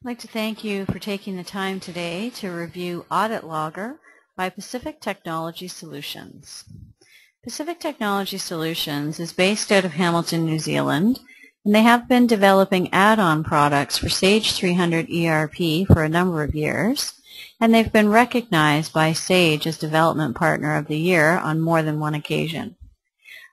I'd like to thank you for taking the time today to review Audit Logger by Pacific Technology Solutions. Pacific Technology Solutions is based out of Hamilton, New Zealand, and they have been developing add-on products for Sage 300 ERP for a number of years, and they've been recognized by Sage as Development Partner of the Year on more than one occasion.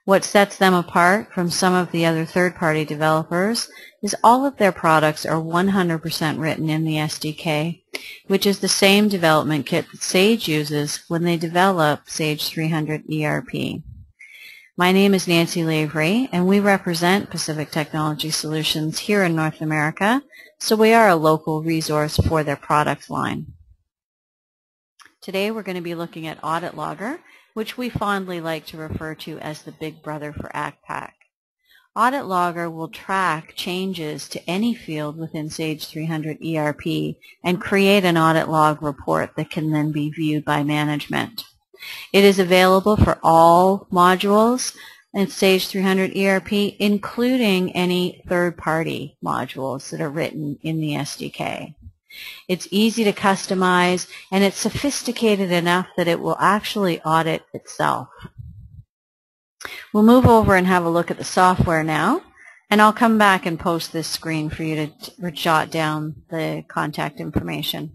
What sets them apart from some of the other third-party developers is all of their products are 100% written in the SDK, which is the same development kit that Sage uses when they develop Sage 300 ERP. My name is Nancy Lavery, and we represent Pacific Technology Solutions here in North America, so we are a local resource for their product line. Today we're going to be looking at Audit Logger, which we fondly like to refer to as the big brother for ACPAC. Audit Logger will track changes to any field within Sage 300 ERP and create an audit log report that can then be viewed by management. It is available for all modules in Sage 300 ERP, including any third-party modules that are written in the SDK. It's easy to customize, and it's sophisticated enough that it will actually audit itself. We'll move over and have a look at the software now, and I'll come back and post this screen for you to jot down the contact information.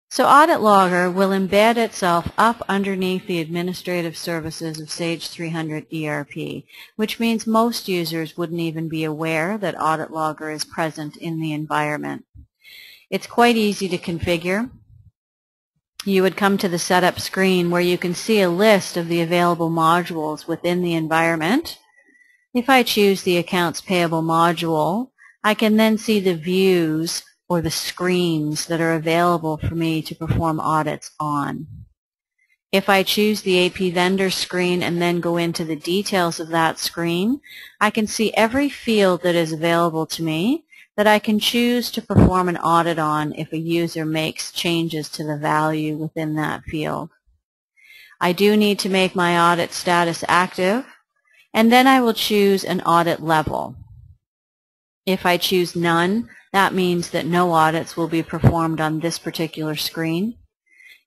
So Audit Logger will embed itself up underneath the administrative services of Sage 300 ERP, which means most users wouldn't even be aware that Audit Logger is present in the environment. It's quite easy to configure. You would come to the setup screen where you can see a list of the available modules within the environment. If I choose the Accounts Payable module, I can then see the views or the screens that are available for me to perform audits on. If I choose the AP Vendor screen and then go into the details of that screen, I can see every field that is available to me that I can choose to perform an audit on if a user makes changes to the value within that field. I do need to make my audit status active, and then I will choose an audit level. If I choose none, that means that no audits will be performed on this particular screen.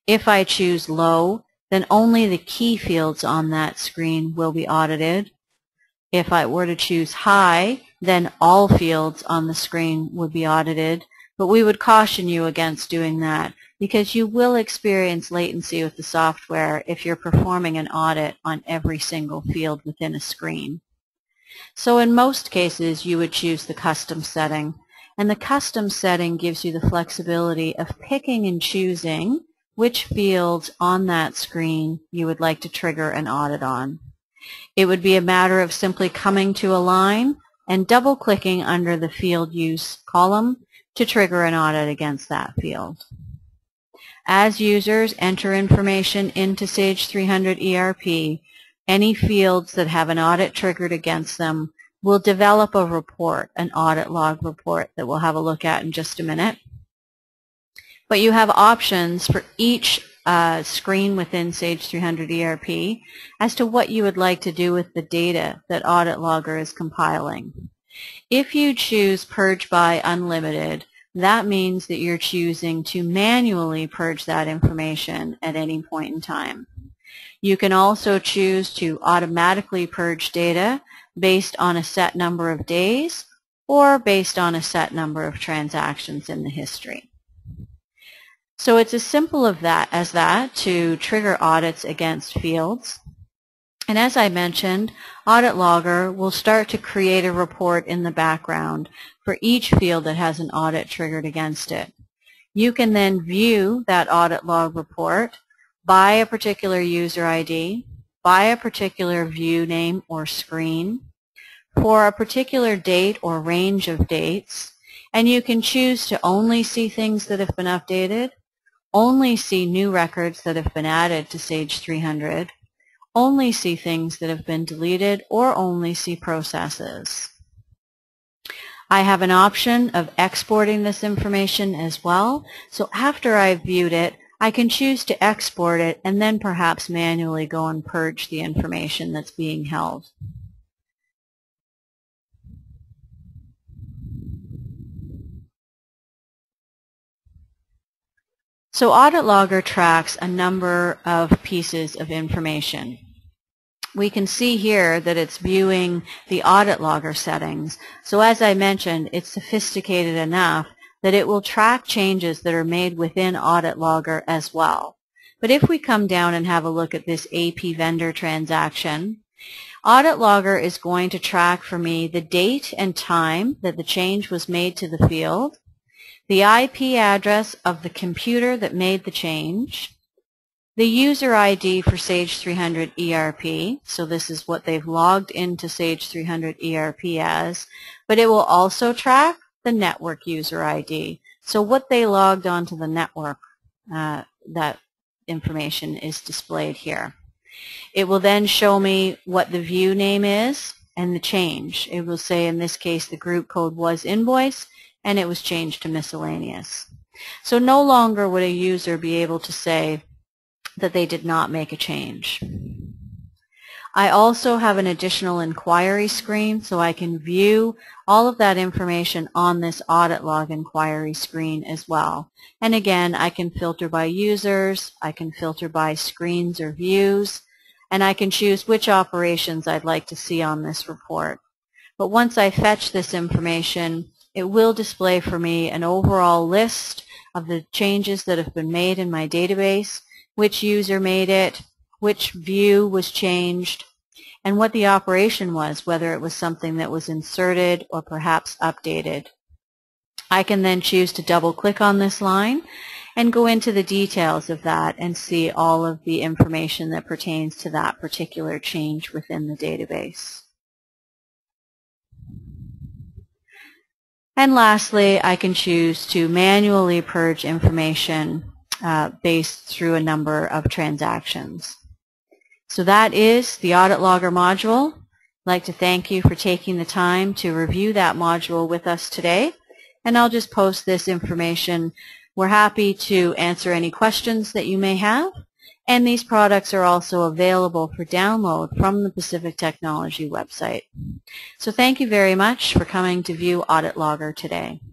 If I choose low, then only the key fields on that screen will be audited. If I were to choose high, then all fields on the screen would be audited, but we would caution you against doing that because you will experience latency with the software if you're performing an audit on every single field within a screen. So in most cases, you would choose the custom setting. And the custom setting gives you the flexibility of picking and choosing which fields on that screen you would like to trigger an audit on. It would be a matter of simply coming to a line and double-clicking under the Field Use column to trigger an audit against that field. As users enter information into Sage 300 ERP, any fields that have an audit triggered against them will develop a report, an audit log report that we'll have a look at in just a minute. But you have options for each screen within Sage 300 ERP as to what you would like to do with the data that Audit Logger is compiling. If you choose Purge by Unlimited, that means that you're choosing to manually purge that information at any point in time. You can also choose to automatically purge data based on a set number of days or based on a set number of transactions in the history. So it's as simple as that to trigger audits against fields. And as I mentioned, Audit Logger will start to create a report in the background for each field that has an audit triggered against it. You can then view that audit log report by a particular user ID, by a particular view name or screen, for a particular date or range of dates, and you can choose to only see things that have been updated, only see new records that have been added to Sage 300, only see things that have been deleted, or only see processes. I have an option of exporting this information as well, so after I've viewed it, I can choose to export it and then perhaps manually go and purge the information that's being held. So Audit Logger tracks a number of pieces of information. We can see here that it's viewing the Audit Logger settings. So as I mentioned, it's sophisticated enough that it will track changes that are made within Audit Logger as well. But if we come down and have a look at this AP vendor transaction, Audit Logger is going to track for me the date and time that the change was made to the field, the IP address of the computer that made the change, the user ID for Sage 300 ERP, so this is what they've logged into Sage 300 ERP as, but it will also track the network user ID. So what they logged onto the network, that information is displayed here. It will then show me what the view name is and the change. It will say in this case the group code was invoice and it was changed to miscellaneous. So no longer would a user be able to say that they did not make a change. I also have an additional inquiry screen, so I can view all of that information on this audit log inquiry screen as well. And again, I can filter by users, I can filter by screens or views, and I can choose which operations I'd like to see on this report. But once I fetch this information, it will display for me an overall list of the changes that have been made in my database, which user made it, which view was changed, and what the operation was, whether it was something that was inserted or perhaps updated. I can then choose to double-click on this line and go into the details of that and see all of the information that pertains to that particular change within the database. And lastly, I can choose to manually purge information based through a number of transactions. So that is the Audit Logger module. I'd like to thank you for taking the time to review that module with us today. And I'll just post this information. We're happy to answer any questions that you may have. And these products are also available for download from the Pacific Technology website. So thank you very much for coming to view Audit Logger today.